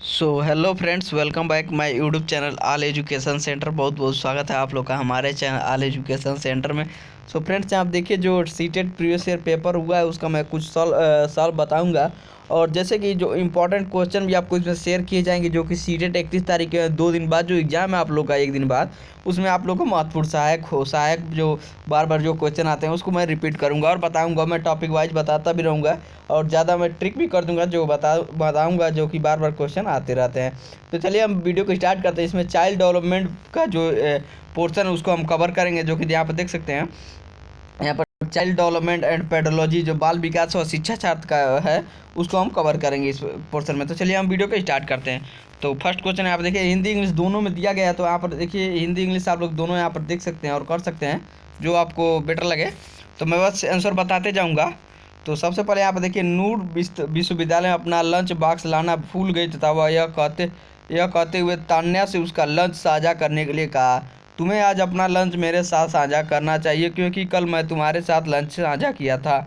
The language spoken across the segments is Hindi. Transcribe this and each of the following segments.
So hello friends, welcome back my YouTube channel all education centre. बहुत बहुत स्वागत है आप लोग का हमारे चैनल ऑल एजुकेशन सेंटर में। सो फ्रेंड्स, आप देखिए जो सीटेट प्रीवियस ईयर पेपर हुआ है उसका मैं कुछ सॉल्व बताऊंगा। और जैसे कि जो इंपॉर्टेंट क्वेश्चन भी आपको इसमें शेयर किए जाएंगे, जो कि सीटेट 31 तारीख के 2 दिन बाद जो एग्ज़ाम है आप लोग का, 1 दिन बाद, उसमें आप लोग को महत्वपूर्ण सहायक जो बार बार जो क्वेश्चन आते हैं उसको मैं रिपीट करूंगा और बताऊंगा। मैं टॉपिक वाइज बताता भी रहूँगा और ज़्यादा मैं ट्रिक भी कर दूंगा जो बताऊंगा, जो कि बार बार क्वेश्चन आते रहते हैं। तो चलिए हम वीडियो को स्टार्ट करते हैं। इसमें चाइल्ड डेवलपमेंट का जो पोर्शन है उसको हम कवर करेंगे, जो कि यहाँ पर देख सकते हैं। यहाँ पर चाइल्ड डेवलपमेंट एंड पेडोलॉजी, जो बाल विकास और शिक्षा छात्र का है, उसको हम कवर करेंगे इस पोर्शन में। तो चलिए हम वीडियो को स्टार्ट करते हैं। तो फर्स्ट क्वेश्चन यहाँ पर देखिए, हिंदी इंग्लिश दोनों में दिया गया है। तो यहाँ पर देखिए हिंदी इंग्लिश आप लोग दोनों यहाँ पर देख सकते हैं और कर सकते हैं जो आपको बेटर लगे। तो मैं बस आंसर बताते जाऊँगा। तो सबसे पहले यहाँ पर देखिए, नूर विश्वविद्यालय में अपना लंच बॉक्स लाना भूल गई तथा वह यह कहते हुए तान्या से उसका लंच साझा करने के लिए कहा, तुम्हें आज अपना लंच मेरे साथ साझा करना चाहिए क्योंकि कल मैं तुम्हारे साथ लंच साझा किया था।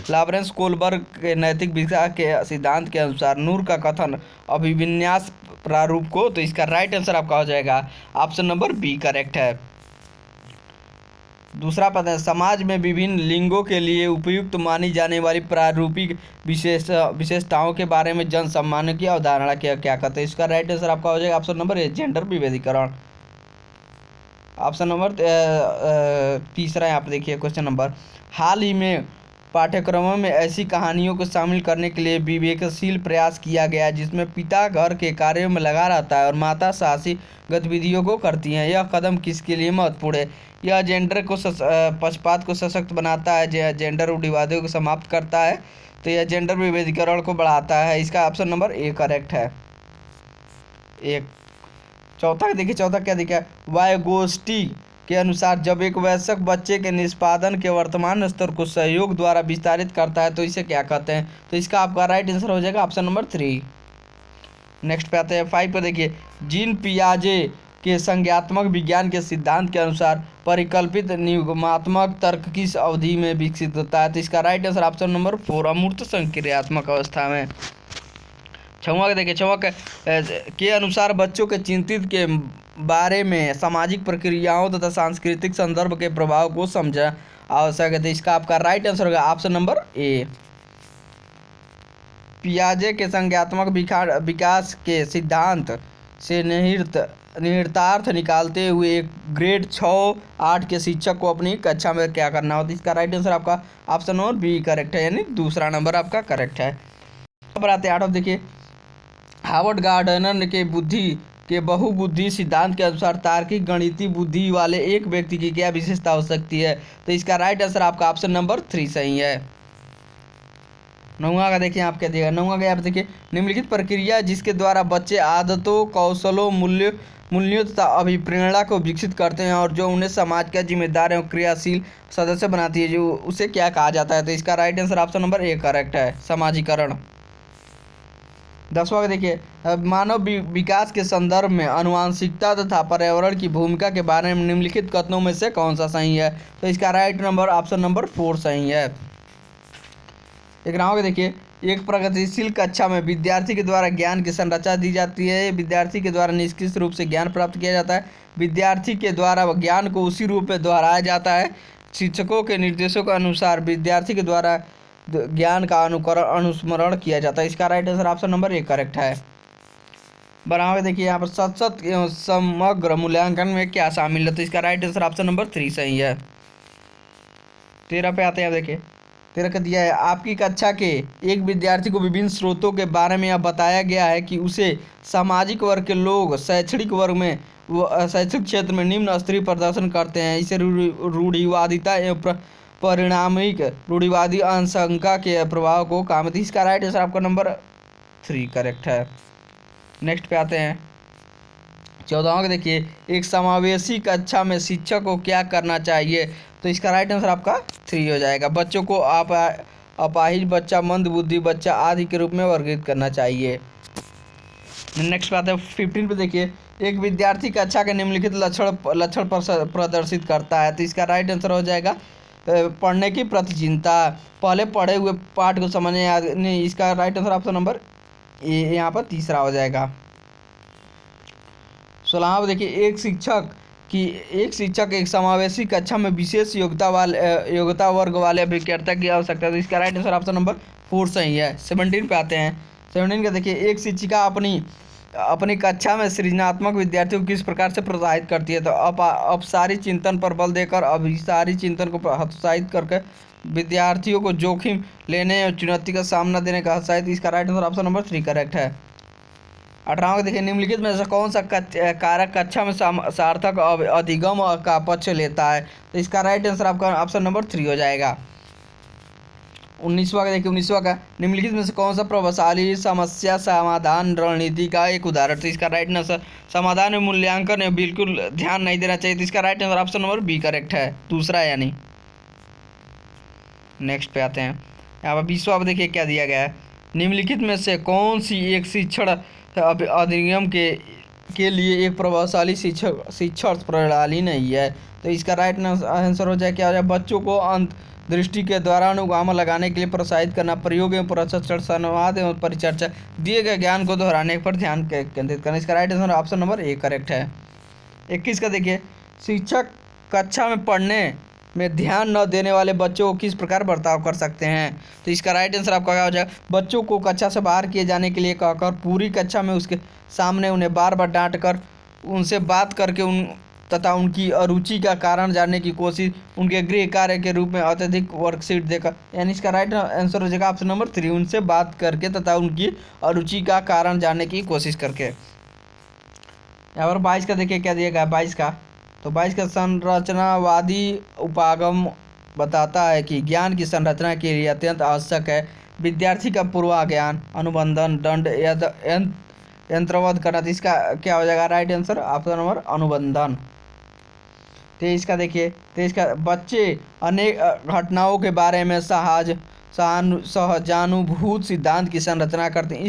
लॉरेंस कोलबर्ग के नैतिक विकास के सिद्धांत के अनुसार नूर का कथन अभिविन्यास प्रारूप को, तो इसका राइट आंसर आपका हो जाएगा ऑप्शन नंबर बी करेक्ट है। दूसरा पता है, समाज में विभिन्न लिंगों के लिए उपयुक्त मानी जाने वाली प्रारूपिक विशेषताओं के बारे में जन सम्मान की अवधारणा क्या कहते हैं। इसका राइट आंसर आपका हो जाएगा ऑप्शन नंबर ए जेंडर विभेदीकरण। ऑप्शन नंबर तीसरा यहाँ पर देखिए क्वेश्चन नंबर, हाल ही में पाठ्यक्रमों में ऐसी कहानियों को शामिल करने के लिए विवेकशील प्रयास किया गया जिसमें पिता घर के कार्यों में लगा रहता है और माता साहसी गतिविधियों को करती हैं। यह कदम किसके लिए महत्वपूर्ण है? यह जेंडर को पक्षपात को सशक्त बनाता है, जेंडर रूढ़िवादियों को समाप्त करता है, तो यह जेंडर विभेदीकरण को बढ़ाता है। इसका ऑप्शन नंबर ए करेक्ट है। एक चौथा देखिए, चौथा क्या देखिए, वायगोस्टी के अनुसार जब एक वयस्क बच्चे के निष्पादन के वर्तमान स्तर को सहयोग द्वारा विस्तारित करता है तो इसे क्या कहते हैं। तो इसका आपका राइट आंसर हो जाएगा ऑप्शन नंबर 3। नेक्स्ट पे आते हैं 5 पे देखिए, जीन पियाजे के संज्ञात्मक विज्ञान के सिद्धांत के अनुसार परिकल्पित निगमात्मक तर्क किस अवधि में विकसित होता है। तो इसका राइट आंसर ऑप्शन नंबर 4 अमूर्त संक्रियात्मक अवस्था में। छवा देखिए, छवा के अनुसार बच्चों के चिंतित के बारे में सामाजिक प्रक्रियाओं तथा सांस्कृतिक संदर्भ के प्रभाव को समझा आवश्यक है। तो इसका आपका राइट आंसर होगा ऑप्शन नंबर ए। पियाजे के संज्ञात्मक विकास के सिद्धांत से निहितार्थ निकालते हुए एक ग्रेड 6-8 के शिक्षक को अपनी कक्षा में क्या करना होता है। इसका राइट आंसर आपका ऑप्शन नंबर बी करेक्ट है, यानी दूसरा नंबर आपका करेक्ट है। अब आते हैं 8 देखिए, हार्वर्ड गार्डनर के बहुबुद्धि सिद्धांत के अनुसार तार्किक गणितीय बुद्धि वाले एक व्यक्ति की क्या विशेषता हो सकती है। तो इसका राइट आंसर आपका ऑप्शन नंबर 3 सही है। 9वां का देखिए, आप क्या दिएगा 9वां का यहाँ पे देखिए, निम्नलिखित प्रक्रिया जिसके द्वारा बच्चे आदतों, कौशलों, मूल्यों तथा अभिप्रेरणा को विकसित करते हैं और जो उन्हें समाज का जिम्मेदार एवं क्रियाशील सदस्य बनाती है, जो उसे क्या कहा जाता है। तो इसका right answer option number A correct है, समाजीकरण। 10वां देखिए, मानव विकास के संदर्भ में आनुवंशिकता तथा पर्यावरण की भूमिका के बारे में निम्नलिखित कथनों में से कौन सा सही है। तो इसका राइट नंबर ऑप्शन नंबर 4 सही है। 11वां का देखिए, एक प्रगतिशील कक्षा में विद्यार्थी के द्वारा ज्ञान की संरचना दी जाती है, विद्यार्थी के द्वारा निष्क्रिय रूप से ज्ञान प्राप्त किया जाता है, विद्यार्थी के द्वारा ज्ञान को उसी रूप में दोहराया जाता है, शिक्षकों के निर्देशों के अनुसार विद्यार्थी के द्वारा ज्ञान का अनुस्मरण किया जाता है। इसका right answer option number A correct है। 12वां देखिए, यहाँ पर सतत एवं समग्र मूल्यांकन में क्या शामिल है। तो इसका राइट आंसर ऑप्शन नंबर 3 सही है। 13 पे आते हैं, देखिए 13 का दिया है, आपकी कक्षा के एक विद्यार्थी को विभिन्न स्रोतों के बारे में यह बताया गया है कि उसे सामाजिक वर्ग के लोग शैक्षणिक वर्ग में शैक्षिक क्षेत्र में निम्न स्तरीय प्रदर्शन करते हैं। इसे रूढ़िवादिता एवं परिणामिक रूढ़िवादी आशंका के प्रभाव को काम। इसका राइट आंसर आपका नंबर 3 करेक्ट है। नेक्स्ट पे आते हैं 14वां का देखिए, एक समावेशी कक्षा में शिक्षक को क्या करना चाहिए। तो इसका राइट आंसर आपका 3 हो जाएगा, बच्चों को अपाहिज बच्चा, मंदबुद्धि बच्चा आदि के रूप में वर्गीकृत करना चाहिए। नेक्स्ट बात है 15 पे देखिए, एक विद्यार्थी कक्षा के निम्नलिखित लक्षण प्रदर्शित करता है। तो इसका राइट आंसर हो जाएगा पढ़ने की प्रतिचिंता, पहले पढ़े हुए पाठ को समझने नहीं। इसका राइट आंसर ऑप्शन नंबर ये यहाँ पर तीसरा हो जाएगा। 16वां देखिए, एक शिक्षक एक समावेशी कक्षा में विशेष योग्यता वर्ग वाले अभिकर्ता की आवश्यकता है। तो इसका राइट आंसर ऑप्शन नंबर 4 सही है। 17 पे आते हैं। 17 का देखिए, एक शिक्षिका अपनी कक्षा में सृजनात्मक विद्यार्थियों को किस प्रकार से प्रोत्साहित करती है। तो अपसारी चिंतन पर बल देकर अभिसारी चिंतन को हतोत्साहित करके विद्यार्थियों को जोखिम लेने और चुनौती का सामना देने का हतोत्साहित। इसका right answer option number 3 correct है। 18वां देखिए, निम्नलिखित में से कौन सा कारक कक्षा में सार्थक अधिगम का पक्ष लेता है। तो इसका राइट आंसर आपका ऑप्शन नंबर 3 हो जाएगा। 19वां का देखिए, 19वां का निम्नलिखित में से कौन सा प्रभावशाली समस्या समाधान रणनीति का एक उदाहरण। तो इसका राइट आंसर समाधान में मूल्यांकन में बिल्कुल ध्यान नहीं देना चाहिए। तो इसका right answer option number B correct है, दूसरा यानी। नेक्स्ट पे आते हैं। यहाँ पर 20वां देखिए क्या दिया गया है, निम्नलिखित में से कौन सी एक शिक्षण अधिनियम के लिए एक प्रभावशाली शिक्षण प्रणाली नहीं है। तो इसका राइट आंसर हो जाए क्या हो जाए, बच्चों को अंतर्दृष्टि के द्वारा अनुगाम लगाने के लिए प्रोत्साहित करना, प्रयोग एवं प्रशिक्षण, संवाद एवं परिचर्चा, दिए गए ज्ञान को दोहराने पर ध्यान केंद्रित करना। इसका right answer option number A correct है। 21 का देखिए, शिक्षक कक्षा में पढ़ने में ध्यान न देने वाले बच्चों को किस प्रकार बर्ताव कर सकते हैं। तो इसका राइट आंसर आपका क्या हो जाएगा, बच्चों को कक्षा से बाहर किए जाने के लिए कहकर पूरी कक्षा में उसके सामने उन्हें बार बार डांट कर उनसे बात करके तथा उनकी अरुचि का कारण जानने की कोशिश, उनके गृह कार्य के रूप में अत्यधिक वर्कशीट देकर, यानी इसका राइट आंसर हो जाएगा ऑप्शन नंबर 3, उनसे बात करके तथा उनकी अरुचि का कारण जानने की कोशिश करके। यहाँ पर 22 का देखिए क्या दिया गया है 22 का। तो 22 का संरचनावादी उपागम बताता है कि ज्ञान की संरचना के लिए अत्यंत आवश्यक है विद्यार्थी का पूर्वाज्ञान, अनुबंधन, दंड यंत्रवध करना। तो इसका क्या हो जाएगा राइट आंसर ऑप्शन नंबर अनुबंधन। 23 का देखिए, 23 का बच्चे अनेक घटनाओं के बारे में सहजानुभूत सिद्धांत की संरचना करते हैं।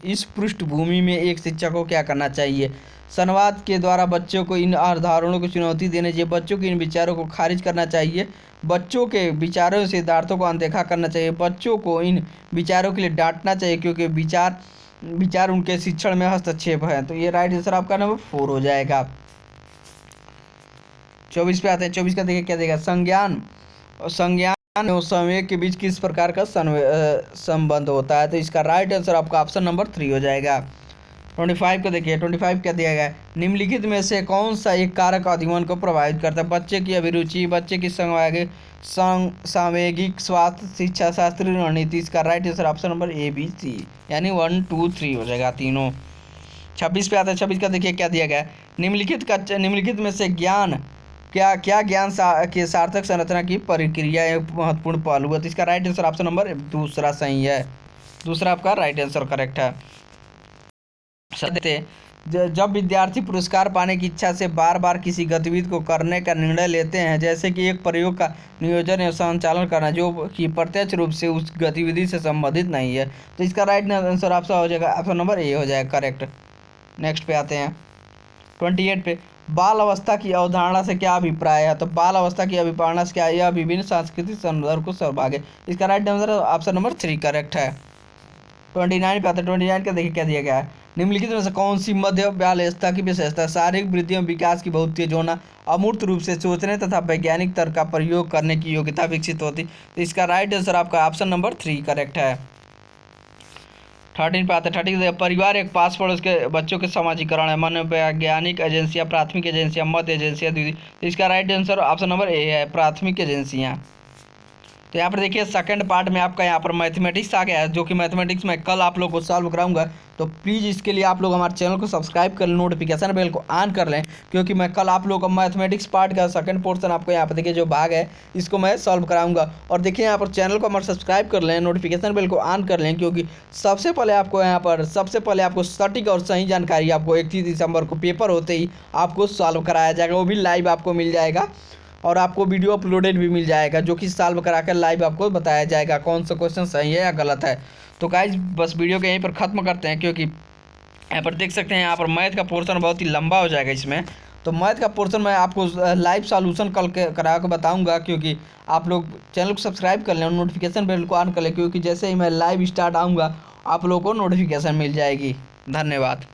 इस पृष्ठभूमि में एक शिक्षक को क्या करना चाहिए, संवाद के द्वारा बच्चों को इन अवधारणाओं को चुनौती देनी चाहिए, बच्चों के इन विचारों को खारिज करना चाहिए, बच्चों के विचारों सिद्धांतों को अनदेखा करना चाहिए, बच्चों को इन विचारों के लिए डांटना चाहिए क्योंकि विचार उनके शिक्षण में हस्तक्षेप है। तो ये राइट आंसर आपका नंबर 4 हो जाएगा। 24 पे आते हैं। 24 का देखिए क्या देगा, संज्ञान और संवेग के बीच किस प्रकार का संबंध होता है। तो इसका राइट आंसर आपका ऑप्शन नंबर 3 हो जाएगा। 25 को देखिए, 25 क्या दिया गया है, निम्नलिखित में से कौन सा एक कारक अधिगम को प्रभावित करता है, बच्चे की अभिरुचि, बच्चे की सामवेगिक स्वास्थ्य, शिक्षा शास्त्री रणनीति। इसका right answer option number A B C, यानी 1 2 3 हो जाएगा तीनों। 26 पे आता है। 26 का देखिए क्या दिया गया है, निम्नलिखित में से क्या ज्ञान के सार्थक संरचना की प्रक्रिया एक महत्वपूर्ण पहलू है। तो इसका राइट आंसर ऑप्शन नंबर दूसरा सही है, दूसरा आपका राइट आंसर करेक्ट है। जब विद्यार्थी पुरस्कार पाने की इच्छा से बार बार किसी गतिविधि को करने का निर्णय लेते हैं, जैसे कि एक प्रयोग का नियोजन या संचालन करना जो कि प्रत्यक्ष रूप से उस गतिविधि से संबंधित नहीं है, तो इसका राइट आंसर आपका हो जाएगा ऑप्शन नंबर ए हो जाएगा करेक्ट। नेक्स्ट पे आते हैं 28 पे, बाल अवस्था की अवधारणा से क्या अभिप्राय है। तो बाल अवस्था की अभिप्राय से क्या, यह विभिन्न सांस्कृतिक संदर्भ को सर्वभाग्य। इसका right answer option number 3 correct है। 29 पे आते हैं। 29 का देखिए क्या दिया गया है, निम्नलिखित में से कौन सी मध्य बाल्यावस्था की विशेषता, शारीरिक वृद्धि एवं विकास की बहुत तेज होना, अमूर्त रूप से सोचने तथा वैज्ञानिक तर्क का प्रयोग करने की योग्यता विकसित होती। तो इसका राइट आंसर आपका ऑप्शन नंबर 3 करेक्ट है। 13 पे आते हैं। 13 परिवार एक पास पड़ोस के बच्चों के समाजीकरण है, मनोवैज्ञानिक एजेंसियाँ, प्राथमिक एजेंसियाँ, मध्य एजेंसियाँ, तो इसका राइट आंसर ऑप्शन नंबर ए है, प्राथमिक एजेंसियाँ। तो यहाँ पर देखिए सेकंड पार्ट में आपका यहाँ पर मैथमेटिक्स आ गया है, जो कि मैथमेटिक्स में कल आप लोग को सॉल्व कराऊंगा। तो प्लीज़ इसके लिए आप लोग हमारे चैनल को सब्सक्राइब कर लें, नोटिफिकेशन बेल को ऑन कर लें, क्योंकि मैं कल आप लोगों को मैथमेटिक्स पार्ट का सेकंड पोर्शन आपको यहाँ पर देखिए जो भाग है इसको मैं सॉल्व कराऊंगा। और देखिए यहाँ पर चैनल को हमारे सब्सक्राइब कर लें, नोटिफिकेशन बेल को ऑन कर लें, क्योंकि सबसे पहले आपको सटीक और सही जानकारी आपको 31 दिसंबर को पेपर होते ही आपको सॉल्व कराया जाएगा, वो भी लाइव आपको मिल जाएगा और आपको वीडियो अपलोडेड भी मिल जाएगा, जो कि सॉल्व कराकर लाइव आपको बताया जाएगा कौन सा क्वेश्चन सही है या गलत है। तो गाइज बस वीडियो को यहीं पर ख़त्म करते हैं, क्योंकि यहाँ पर देख सकते हैं यहाँ पर मैथ का पोर्शन बहुत ही लंबा हो जाएगा इसमें। तो मैथ का पोर्शन मैं आपको लाइव सॉल्यूशन कल करा के बताऊँगा, क्योंकि आप लोग चैनल को सब्सक्राइब कर लें और नोटिफिकेशन बेल को ऑन कर लें, क्योंकि जैसे ही मैं लाइव स्टार्ट आऊँगा आप लोगों को नोटिफिकेशन मिल जाएगी। धन्यवाद।